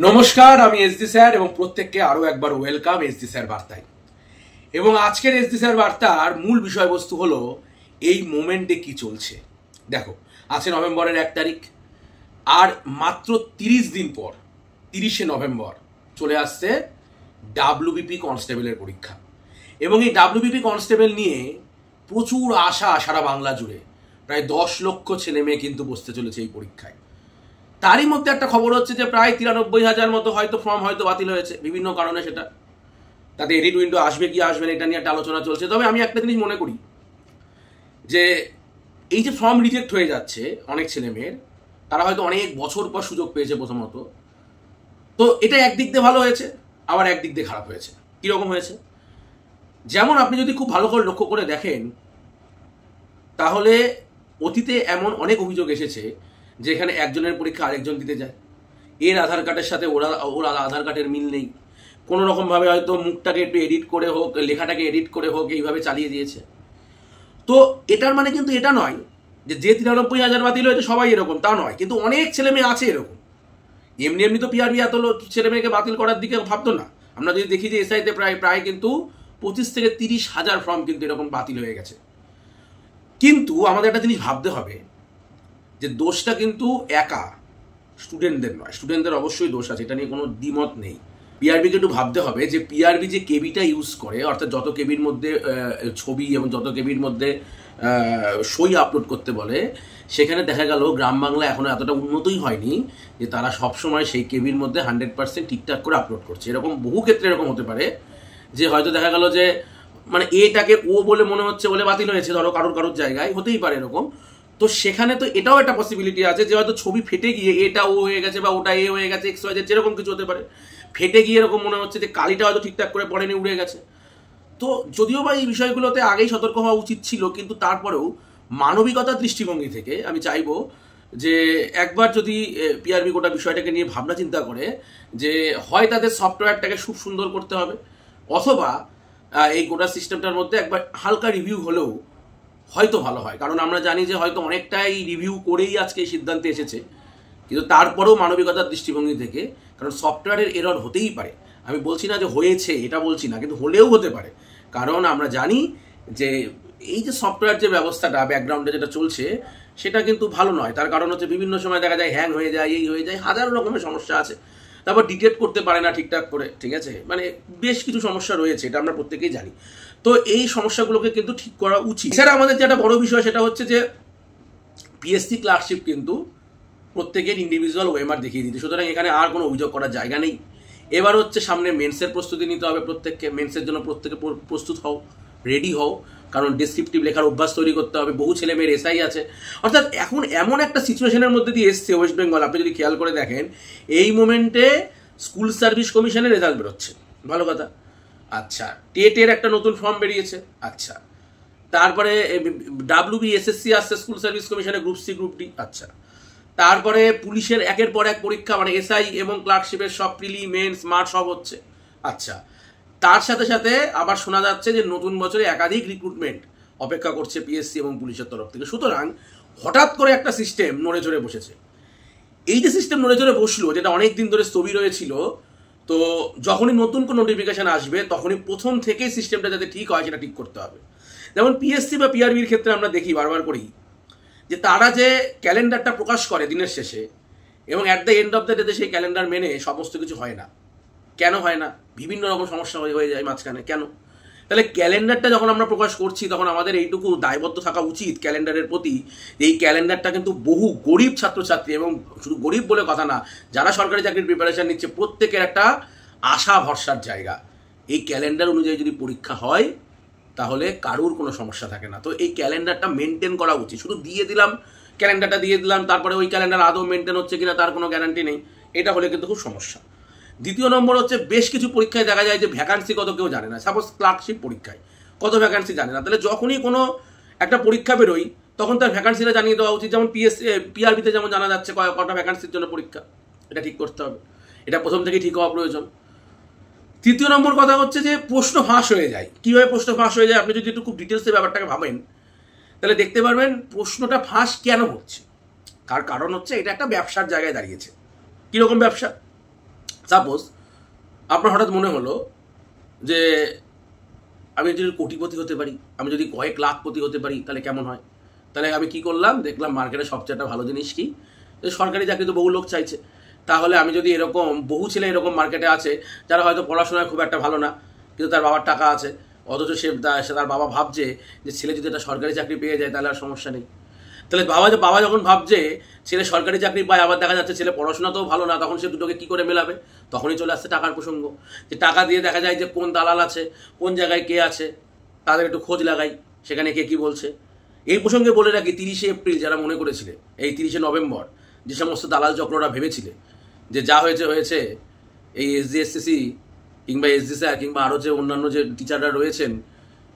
নমস্কার, আমি SD sir এবং প্রত্যেককে আরো একবার ওয়েলকাম এসডি স্যার বার্তায়। এবং আজকের এসডি স্যার বার্তার মূল বিষয়বস্তু হলো এই মোমেন্টে কি চলছে। দেখো, আছে নভেম্বরের 1 তারিখ, আর মাত্র 30 দিন পর 30শে নভেম্বর চলে আসছে ডাব্লিউবিপি কনস্টেবলের পরীক্ষা। এবং এই ডাব্লিউবিপি কনস্টেবল নিয়ে প্রচুর আশা সারা বাংলা জুড়ে। প্রায় 10 লক্ষ ছেলে মেয়ে কিন্তু বসতে চলেছে এই পরীক্ষায়। তারই মধ্যে একটা খবর হচ্ছে যে প্রায় 93,000 মতো হয়তো ফর্ম হয়তো বাতিল হয়েছে বিভিন্ন কারণে। সেটা তাতে এডিট উইন্ডো আসবে কি আসবে না এটা নিয়ে একটা আলোচনা চলছে। তবে আমি একটা জিনিস মনে করি যে এই যে ফর্ম রিজেক্ট হয়ে যাচ্ছে অনেক ছেলে মেয়ের, তারা হয়তো অনেক বছর পর সুযোগ পেয়েছে প্রথমত। তো এটা একদিক দিয়ে ভালো হয়েছে, আবার একদিক দিয়ে খারাপ হয়েছে। কীরকম হয়েছে? যেমন আপনি যদি খুব ভালো করে লক্ষ্য করে দেখেন, তাহলে অতীতে এমন অনেক অভিযোগ এসেছে যেখানে একজনের পরীক্ষা আরেকজন দিতে যায়, এর আধার কার্ডের সাথে ওর আধার কার্ডের মিল নেই, কোনো রকমভাবে হয়তো মুখটাকে একটু এডিট করে হোক, লেখাটাকে এডিট করে হোক, এইভাবে চালিয়ে দিয়েছে। তো এটার মানে কিন্তু এটা নয় যে 93,000 বাতিল হয়েছে সবাই এরকম, তা নয়। কিন্তু অনেক ছেলে মেয়ে আছে এরকম। এমনি এমনি তো পিআরবি এত ছেলে মেয়েকে বাতিল করার দিকে ভাবতো না। আমরা যদি দেখি যে এসআইতে প্রায় কিন্তু 25 থেকে 30,000 ফর্ম কিন্তু এরকম বাতিল হয়ে গেছে। কিন্তু আমাদের একটা জিনিস ভাবতে হবে যে দোষটা কিন্তু একা স্টুডেন্টদের নয়, স্টুডেন্টদের অবশ্যই দোষ আছে, এটা নিয়ে কোনো দ্বিমত নেই। পিআরবিকে একটু ভাবতে হবে যে পিআরবি যে কেবিটা ইউজ করে, অর্থাৎ যত কেবির মধ্যে ছবি এবং যত কেবির মধ্যে সই আপলোড করতে বলে, সেখানে দেখা গেল গ্রাম বাংলা এখনও এতটা উন্নতই হয়নি যে তারা সবসময় সেই কেবির মধ্যে 100% ঠিকঠাক করে আপলোড করছে। এরকম বহু ক্ষেত্রে এরকম হতে পারে যে হয়তো দেখা গেল যে মানে এটাকে ও বলে মনে হচ্ছে বলে বাতিল হয়েছে, ধরো কারোর জায়গায় হতেই পারে এরকম। তো সেখানে তো এটাও একটা পসিবিলিটি আছে যে হয়তো ছবি ফেটে গিয়ে এটা ও হয়ে গেছে বা ওটা এ হয়ে গেছে, এক্স ওয়াই জেড যেরকম কিছু হতে পারে। ফেটে গিয়ে এরকম মনে হচ্ছে যে কালিটা হয়তো ঠিকঠাক করে পড়েনি, উড়ে গেছে। তো যদিও বা এই বিষয়গুলোতে আগেই সতর্ক হওয়া উচিত ছিল, কিন্তু তারপরেও মানবিকতার দৃষ্টিভঙ্গি থেকে আমি চাইবো যে একবার যদি পিআরবি গোটা বিষয়টাকে নিয়ে ভাবনা চিন্তা করে যে হয় তাদের সফটওয়্যারটাকে খুব সুন্দর করতে হবে, অথবা এই গোটা সিস্টেমটার মধ্যে একবার হালকা রিভিউ হলেও হয়তো ভালো হয়। কারণ আমরা জানি যে হয়তো অনেকটাই রিভিউ করেই আজকে এই সিদ্ধান্তে এসেছে, কিন্তু তারপরেও মানবিকতার দৃষ্টিভঙ্গি থেকে, কারণ সফটওয়্যারের এরর হতেই পারে। আমি বলছি না যে হয়েছে, এটা বলছি না, কিন্তু হলেও হতে পারে। কারণ আমরা জানি যে এই যে সফটওয়্যার যে ব্যবস্থাটা ব্যাকগ্রাউন্ডে যেটা চলছে সেটা কিন্তু ভালো নয়। তার কারণ হচ্ছে বিভিন্ন সময় দেখা যায় হ্যাং হয়ে যায়, এই হয়ে যায়, হাজারো রকমের সমস্যা আছে। তারপর ডিটেক্ট করতে পারে না ঠিকঠাক করে, ঠিক আছে, মানে বেশ কিছু সমস্যা রয়েছে, এটা আমরা প্রত্যেকেই জানি। তো এই সমস্যাগুলোকে কিন্তু ঠিক করা উচিত। এছাড়া আমাদের যেটা বড় বিষয় সেটা হচ্ছে যে পিএসসি ক্লার্কশিপ কিন্তু প্রত্যেকের ইন্ডিভিজুয়াল ওএমআর দেখিয়ে দিতে, সুতরাং এখানে আর কোনো অভিযোগ করার জায়গা নেই। এবার হচ্ছে সামনে মেন্সের প্রস্তুতি নিতে হবে প্রত্যেককে। মেন্সের জন্য প্রত্যেকে প্রস্তুত হও, রেডি হও, কারণ ডেসক্রিপটিভ লেখার অভ্যাস তৈরি করতে হবে। বহু ছেলে মেয়ের এসআই আছে, অর্থাৎ এখন এমন একটা সিচুয়েশনের মধ্যে দিয়ে এসছে ওয়েস্ট বেঙ্গল। আপনি যদি খেয়াল করে দেখেন, এই মোমেন্টে স্কুল সার্ভিস কমিশনের রেজাল্ট বেরোচ্ছে, ভালো কথা। আচ্ছা, টেটের একটা নতুন ফর্ম বেরিয়েছে। আচ্ছা, তারপরে ডাব্লিউবিএসএসসি আসছে স্কুল সার্ভিস কমিশনে, গ্রুপ সি, গ্রুপ ডি। আচ্ছা, তারপরে পুলিশের একের পর এক পরীক্ষা, মানে এসআই এবং ক্লার্কশিপের সব প্রিলি, মেন্স, মার্চ সব হচ্ছে। আচ্ছা, তার সাথে সাথে আবার শোনা যাচ্ছে যে নতুন বছরে একাধিক রিক্রুটমেন্ট অপেক্ষা করছে পিএসসি এবং পুলিশের তরফ থেকে। সুতরাং হঠাৎ করে একটা সিস্টেম নড়ে চড়ে বসেছে। এই যে সিস্টেম নড়ে চড়ে বসলো, যেটা অনেক দিন ধরে স্থবির হয়েছিল, তো যখনই নতুন কোনো নোটিফিকেশন আসবে তখনই প্রথম থেকেই সিস্টেমটা যাতে ঠিক হয় সেটা ঠিক করতে হবে। যেমন পিএসসি বা পিআরবির ক্ষেত্রে আমরা দেখি বারবার করেই যে তারা যে ক্যালেন্ডারটা প্রকাশ করে দিনের শেষে, এবং at the end of the ডেতে সেই ক্যালেন্ডার মেনে সমস্ত কিছু হয় না। কেন হয় না? বিভিন্ন রকম সমস্যা হয়ে যায় মাঝখানে। কেন? তাহলে ক্যালেন্ডারটা যখন আমরা প্রকাশ করছি তখন আমাদের এইটুকু দায়বদ্ধ থাকা উচিত ক্যালেন্ডারের প্রতি। এই ক্যালেন্ডারটা কিন্তু বহু গরিব ছাত্রছাত্রী, এবং শুধু গরিব বলে কথা না, যারা সরকারি চাকরির প্রিপারেশন নিচ্ছে প্রত্যেকের একটা আশা ভরসার জায়গা। এই ক্যালেন্ডার অনুযায়ী যদি পরীক্ষা হয় তাহলে কারোর কোনো সমস্যা থাকে না। তো এই ক্যালেন্ডারটা মেনটেন করা উচিত। শুধু দিয়ে দিলাম, ক্যালেন্ডারটা দিয়ে দিলাম, তারপরে ওই ক্যালেন্ডার আদৌ মেনটেন হচ্ছে কিনা তার কোনো গ্যারান্টি নেই, এটা হলে কিন্তু খুব সমস্যা। দ্বিতীয় নম্বর হচ্ছে, বেশ কিছু পরীক্ষায় দেখা যায় যে ভ্যাকান্সি কত কেউ জানে না। সাপোজ ক্লার্কশিপ পরীক্ষায় কত ভ্যাকান্সি জানে না, তাহলে যখনই কোনো একটা পরীক্ষা বেরোয় তখন তার ভ্যাকান্সিটা জানিয়ে দেওয়া উচিত। যেমন পিআরবিতে যেমন জানা যাচ্ছে কটা ভ্যাকান্সির জন্য পরীক্ষা, এটা ঠিক করতে হবে। এটা প্রথম থেকেই ঠিক হওয়া প্রয়োজন। তৃতীয় নম্বর কথা হচ্ছে যে প্রশ্ন ফাঁস হয়ে যায়। কীভাবে প্রশ্ন ফাঁস হয়ে যায় আপনি যদি একটু খুব ডিটেলসে ব্যাপারটাকে ভাবেন তাহলে দেখতে পারবেন প্রশ্নটা ফাঁস কেন হচ্ছে। কারণ হচ্ছে এটা একটা ব্যবসার জায়গায় দাঁড়িয়েছে। কীরকম ব্যবসা? সাপোজ আপনার হঠাৎ মনে হলো যে আমি যদি কোটিপতি হতে পারি, আমি যদি কয়েক লাখপতি হতে পারি, তাহলে কেমন হয়। তাহলে আমি কি করলাম, দেখলাম মার্কেটে সবচেয়ে একটা ভালো জিনিস কি, যে সরকারি চাকরি তো বহু লোক চাইছে। তাহলে আমি যদি এরকম, বহু ছেলে এরকম মার্কেটে আছে যারা হয়তো পড়াশোনায় খুব একটা ভালো না, কিন্তু তার বাবার টাকা আছে, অথচ সে তার বাবা ভাবছে যে ছেলে যদি একটা সরকারি চাকরি পেয়ে যায় তাহলে আর সমস্যা নেই। তাহলে বাবা যখন ভাবছে ছেলে সরকারি চাকরি পায়, আবার দেখা যাচ্ছে ছেলে পড়াশোনাতেও ভালো না, তখন সে দুটোকে কী করে মেলাবে? তখনই চলে আসছে টাকার প্রসঙ্গ, যে টাকা দিয়ে দেখা যায় যে কোন দালাল আছে, কোন জায়গায় কে আছে, তাদের একটু খোঁজ লাগাই, সেখানে কে কী বলছে। এই প্রসঙ্গে বলে রাখি, 30শে এপ্রিল যারা মনে করেছিলে, এই 30শে নভেম্বর যে সমস্ত দালাল চক্ররা ভেবেছিলে যে যা হয়েছে হয়েছে, এই SGSCC কিংবা SG স্যার কিংবা আরও যে অন্যান্য যে টিচাররা রয়েছেন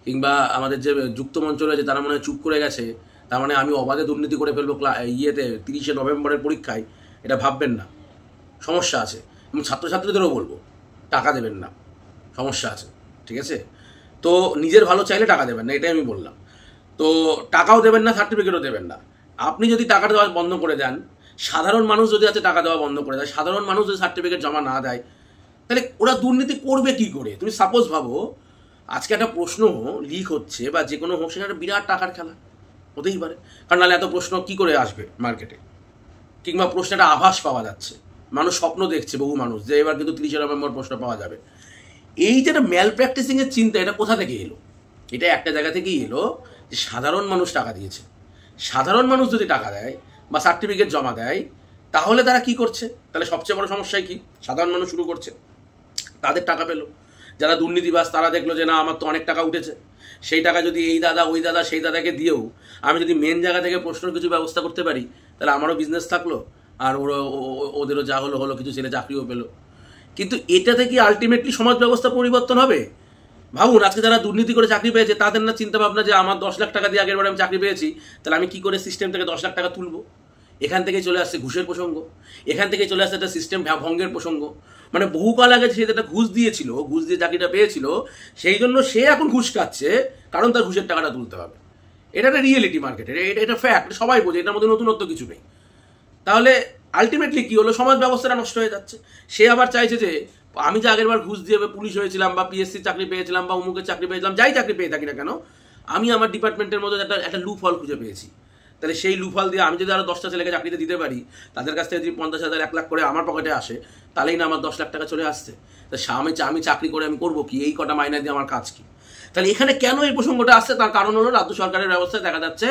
কিংবা আমাদের যে যুক্তমঞ্চ রয়েছে তারা মনে হয় চুপ করে গেছে, তার মানে আমি অবাধে দুর্নীতি করে ফেলবো 30শে নভেম্বরের পরীক্ষায়, এটা ভাববেন না, সমস্যা আছে। এবং ছাত্রছাত্রীদেরও বলবো টাকা দেবেন না, সমস্যা আছে, ঠিক আছে? তো নিজের ভালো চাইলে টাকা দেবেন না, এটাই আমি বললাম। তো টাকাও দেবেন না, সার্টিফিকেটও দেবেন না। আপনি যদি টাকা দেওয়া বন্ধ করে দেন, সাধারণ মানুষ যদি আছে টাকা দেওয়া বন্ধ করে দেয়, সাধারণ মানুষ যদি সার্টিফিকেট জমা না দেয়, তাহলে ওরা দুর্নীতি করবে কি করে? তুমি সাপোজ ভাবো আজকে একটা প্রশ্ন লিক হচ্ছে বা যে কোনো হোক, সেটা একটা বিরাট টাকার খেলা হতেই পারে, কারণ নাহলে এত প্রশ্ন কি করে আসবে মার্কেটে, কিংবা প্রশ্নটা আভাস পাওয়া যাচ্ছে, মানুষ স্বপ্ন দেখছে, বহু মানুষ যে এবার কিন্তু 30শে নভেম্বর প্রশ্ন পাওয়া যাবে। এই যে একটা ম্যাল প্র্যাকটিসিংয়ের চিন্তা, এটা কোথা থেকে এলো? এটা একটা জায়গা থেকেই এলো, যে সাধারণ মানুষ টাকা দিয়েছে। সাধারণ মানুষ যদি টাকা দেয় বা সার্টিফিকেট জমা দেয়, তাহলে তারা কি করছে? তাহলে সবচেয়ে বড় সমস্যায় কি, সাধারণ মানুষ শুরু করছে, তাদের টাকা পেলো। যারা দুর্নীতিবাজ তারা দেখলো যে না, আমার তো অনেক টাকা উঠেছে, সেই টাকা যদি এই দাদা ওই দাদা সেই দাদাকে দিয়েও আমি যদি মেন জায়গা থেকে প্রশ্নের কিছু ব্যবস্থা করতে পারি, তাহলে আমারও বিজনেস থাকলো, আর ওদেরও যা হলো হলো, কিছু ছেলে চাকরিও পেলো। কিন্তু এটাতে কি আলটিমেটলি সমাজ ব্যবস্থা পরিবর্তন হবে? ভাবুন, আজকে যারা দুর্নীতি করে চাকরি পেয়েছে তাদের না চিন্তা ভাবনা যে আমার 10 লাখ টাকা দিয়ে আগের বারে আমি চাকরি পেয়েছি, তাহলে আমি কি করে সিস্টেম থেকে 10 লাখ টাকা তুলবো। এখান থেকে চলে আসছে ঘুষের প্রসঙ্গ, এখান থেকে চলে আসছে একটা সিস্টেম ভঙ্গের প্রসঙ্গ। মানে বহুকাল আগে সে যেটা ঘুষ দিয়েছিল, ঘুষ দিয়ে চাকরিটা পেয়েছিল, সেই জন্য সে এখন ঘুষ খাচ্ছে, কারণ তার ঘুষের টাকাটা তুলতে হবে। এটা একটা রিয়েলিটি মার্কেটের, এটা ফ্যাক্ট, সবাই বোঝে, এটার মধ্যে নতুনত্ব কিছু নেই। তাহলে আলটিমেটলি কি হলো, সমাজ ব্যবস্থাটা নষ্ট হয়ে যাচ্ছে। সে আবার চাইছে যে আমি যে আগের বার ঘুষ দিয়ে পুলিশ হয়েছিলাম বা PSC চাকরি পেয়েছিলাম বা অমুকের চাকরি পেয়েছিলাম, যাই চাকরি পেয়ে থাকি না কেন, আমি আমার ডিপার্টমেন্টের মধ্যে একটা লুপ হল খুঁজে পেয়েছি। তাহলে সেই লুপ হল দিয়ে আমি যদি আরও 10টা ছেলেকে চাকরিতে দিতে পারি, তাদের কাছ থেকে যদি 50,000 1 লাখ করে আমার পকেটে আসে, তাহলেই না আমার 10 লাখ টাকা চলে আসছে। তা আমি চাকরি করে আমি করবো কি? এই কটা মাইনে দিয়ে আমার কাজ কি? তাহলে এখানে কেন এই প্রসঙ্গটা আসছে, তার কারণ হলো রাজ্য সরকারের ব্যবস্থায় দেখা যাচ্ছে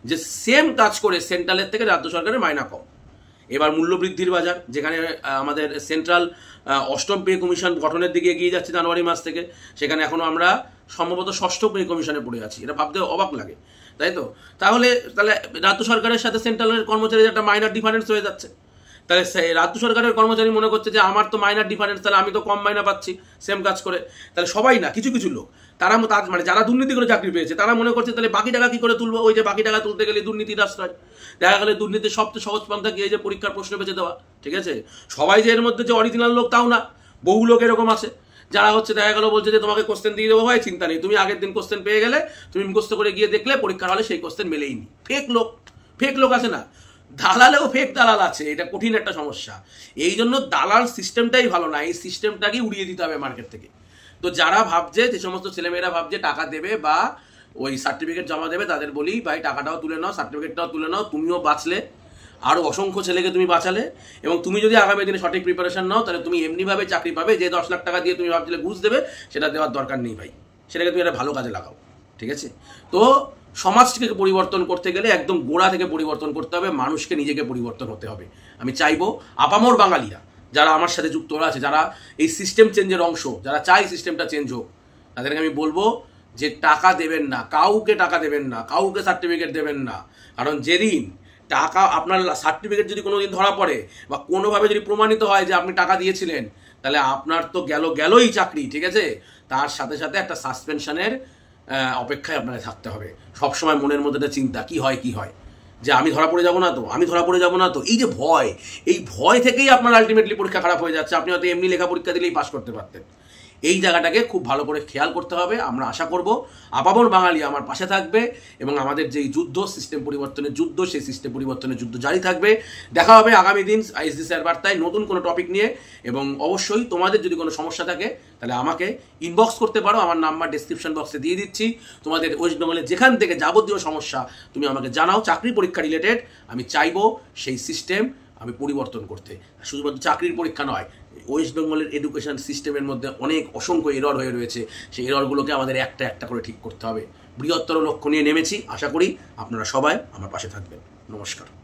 যে সেম কাজ করে সেন্ট্রালের থেকে রাজ্য সরকারের মাইনা কম। এবার মূল্যবৃদ্ধির বাজার, যেখানে আমাদের সেন্ট্রাল 8ম পে কমিশন গঠনের দিকে এগিয়ে যাচ্ছে জানুয়ারি মাস থেকে, সেখানে এখনও আমরা সম্ভবত 6ষ্ঠ পে কমিশনে পড়ে আছি। এটা ভাবতে অবাক লাগে, তাই তো? তাহলে রাজ্য সরকারের সাথে সেন্ট্রালের কর্মচারীদের একটা মাইনার ডিফারেন্স হয়ে যাচ্ছে। তাহলে রাজ্য সরকারের কর্মচারী মনে করছে যে আমার তো মাইনার ডিফারেন্স, তাহলে আমি তো কম মাইনা পাচ্ছি সেম কাজ করে। তাহলে সবাই না, কিছু কিছু লোক তারা মানে যারা দুর্নীতি করে চাকরি পেয়েছে তারা মনে করছে তাহলে বাকি টাকা কি করে তুলবো? ওই যে বাকি টাকা তুলতে গেলে দুর্নীতির আশ্রয়, দেখা গেলে দুর্নীতির সবচেয়ে সহজ পন্থা কি, এই যে পরীক্ষার প্রশ্ন বেঁচে দেওয়া। ঠিক আছে, সবাই যে এর মধ্যে যে অরিজিনাল লোক তাও না, বহু লোক এরকম আছে যারা হচ্ছে দেখা গেল বলছে যে তোমাকে কোশ্চেন দিয়ে দেবো ভাই, চিন্তা নেই, তুমি আগের দিন কোশ্চেন পেয়ে গেলে, তুমি মুখস্থ করে গিয়ে দেখলে পরীক্ষার হলে সেই কোশ্চেন মেলেইনি। ফেক লোক আছে না, দালালেও ফেক দালাল আছে, এটা কঠিন একটা সমস্যা। এই জন্য দালাল সিস্টেমটাই ভালো না, এই সিস্টেমটাকেই উড়িয়ে দিতে হবে মার্কেট থেকে। তো যারা ভাবছে, যে সমস্ত ছেলেমেয়েরা ভাবছে টাকা দেবে বা ওই সার্টিফিকেট জমা দেবে, তাদের বলি ভাই টাকাটাও তুলে নাও, সার্টিফিকেটটাও তুলে নাও, তুমিও বাঁচলে, আরও অসংখ্য ছেলেকে তুমি বাঁচালে। এবং তুমি যদি আগামী দিনে সঠিক প্রিপারেশন নাও, তাহলে তুমি এমনিভাবে চাকরি পাবে। যে 10 লাখ টাকা দিয়ে তুমি ভাবছিলে ঘুষ দেবে, সেটা দেওয়ার দরকার নেই ভাই, সেটাকে তুমি একটা ভালো কাজে লাগাও। ঠিক আছে, তো সমাজকে পরিবর্তন করতে গেলে একদম গোড়া থেকে পরিবর্তন করতে হবে, মানুষকে নিজেকে পরিবর্তন হতে হবে। আমি চাইবো আপামর বাঙালিরা যারা আমার সাথে যুক্ত আছে, যারা এই সিস্টেম চেঞ্জের অংশ, যারা চাই সিস্টেমটা চেঞ্জ হোক, তাদেরকে আমি বলবো যে টাকা দেবেন না, কাউকে টাকা দেবেন না, কাউকে সার্টিফিকেট দেবেন না। কারণ যেদিন টাকা, আপনার সার্টিফিকেট যদি কোনোদিন ধরা পড়ে বা কোনোভাবে যদি প্রমাণিত হয় যে আপনি টাকা দিয়েছিলেন, তাহলে আপনার তো গেলই চাকরি। ঠিক আছে, তার সাথে সাথে একটা সাসপেনশনের অপেক্ষায় আপনাকে থাকতে হবে। সবসময় মনের মধ্যে একটা চিন্তা, কি হয় যে আমি ধরা পড়ে যাবো না তো, এই যে ভয়, এই ভয় থেকেই আপনার আলটিমেটলি পরীক্ষা খারাপ হয়ে যাচ্ছে। আপনি হয়তো এমনি লেখা পরীক্ষা দিলেই পাস করতে পারতেন। এই জায়গাটাকে খুব ভালো করে খেয়াল করতে হবে। আমরা আশা করব আপামর বাঙালি আমার পাশে থাকবে এবং আমাদের যেই যুদ্ধ, সিস্টেম পরিবর্তনের যুদ্ধ, সেই সিস্টেম পরিবর্তনের যুদ্ধ জারি থাকবে। দেখা হবে আগামী দিন এসডি স্যার বার্তায় নতুন কোনো টপিক নিয়ে। এবং অবশ্যই তোমাদের যদি কোনো সমস্যা থাকে তাহলে আমাকে ইনবক্স করতে পারো, আমার নাম্বার ডেসক্রিপশন বক্সে দিয়ে দিচ্ছি। তোমাদের ওয়েস্ট বেঙ্গলের যেখান থেকে যাবতীয় সমস্যা তুমি আমাকে জানাও, চাকরি পরীক্ষা রিলেটেড। আমি চাইবো সেই সিস্টেম আমি পরিবর্তন করতে। শুধুমাত্র চাকরির পরীক্ষা নয়, ওয়েস্ট বেঙ্গলের এডুকেশন সিস্টেমের মধ্যে অনেক অসংখ্য এরর হয়ে রয়েছে, সেই এররগুলোকে আমাদের একটা একটা করে ঠিক করতে হবে। বৃহত্তর লক্ষ্য নিয়ে নেমেছি, আশা করি আপনারা সবাই আমার পাশে থাকবেন। নমস্কার।